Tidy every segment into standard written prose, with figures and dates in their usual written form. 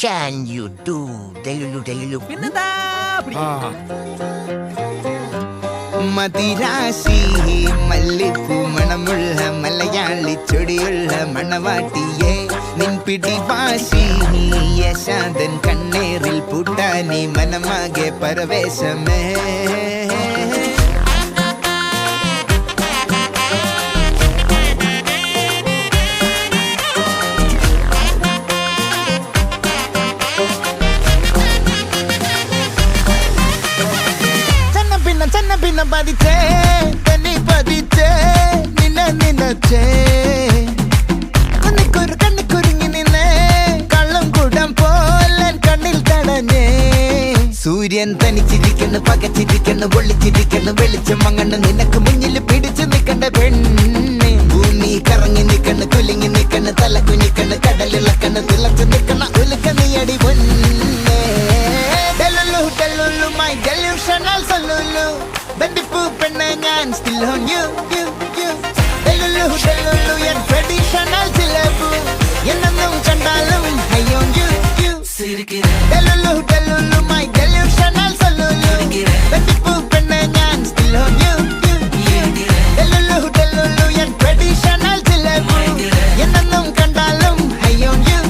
can you do? Delulu. പിന്നെന്താ മതിരാശി മല്ലിപ്പൂ മണമുള്ള മലയാളി ചൊടിയുള്ള മണവാട്ടിയെ നിൻ പിടിവാശി യശാദൻ കണ്ണേറിൽ പൂട്ടാനി മനമാകെ പരവേശമേ ചെന്ന പതിച്ചേ തന്നെ പതിച്ചേ നിന്നച്ചേ കണ്ണിക്കുരുങ്ങി നിന്നേ കള്ളം കൂടം പോലെ കണ്ണിൽ തടഞ്ഞേ സൂര്യൻ തനിച്ചിരിക്കുന്നു പകച്ചിരിക്കുന്നു പൊള്ളിച്ചിരിക്കുന്നു വെളിച്ചം മങ്ങണ് നിനക്ക് മുന്നിൽ പിടിച്ചു നിൽക്കണ്ട പെണ്ണെ ഭൂമി കറങ്ങി നിൽക്കണ് കുലുങ്ങി നിൽക്കണ് തല കുഞ്ഞിക്കണ് കടലിളക്കണ് തിളച്ചു നിൽക്കണ ഉലുക്ക നീയടി പൊന്നേ Delulu, my delusional solulu. Baby poop and I'm still on you. Delulu, your traditional silabu. Yenanum chandalum, I on you. Delulu, my delusional solulu. Baby poop and I'm still on you. Delulu, your traditional silabu. Yenanum chandalum, I on you.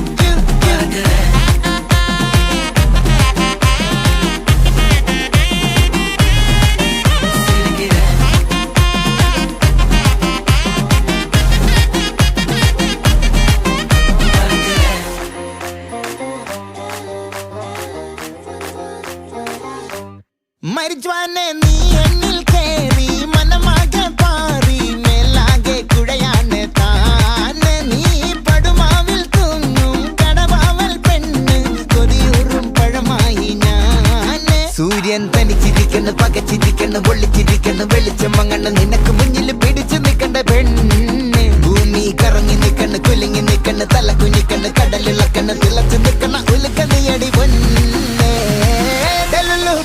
മരിജ്വാനെ നീ എന്നിൽ കേറി മനമാകെ പാറി മേലാകെ കുഴയാണ് താനെ നീ പടുമാവിൽ തൂങ്ങും കടവാവൽ പെണ്ണ് കൊതിയൂറും പഴമായി ഞാന് സൂര്യൻ തനിച്ചിരിക്കുന്നു പകച്ചിരിക്കുന്നു പൊള്ളിച്ചിരിക്കുന്നു വെളിച്ചം മങ്ങണ് നിനക്ക് മുന്നിൽ പിടിച്ചു നിൽക്കണ്ട പെണ്ണ് ഭൂമി കറങ്ങി നിൽക്കണ് കുലുങ്ങി നിൽക്കണ് തല കുഞ്ഞിക്കണ് കടലിളക്കണ് തിളച്ചു നിൽക്കണ ഉലുക്ക നീയടി പൊന്നേ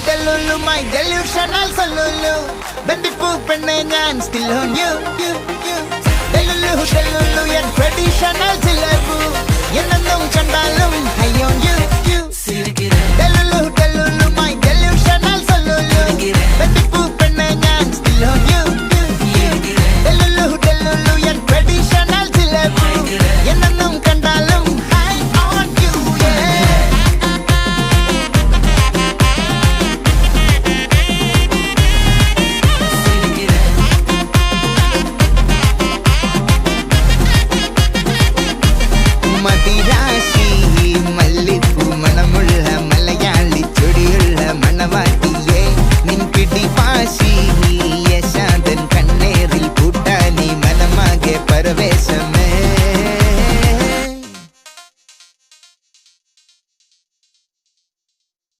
Delulu, my delusional solulu. Baby poop and I'm still on you. Delulu, your traditional silabu. Yenanum chandalum.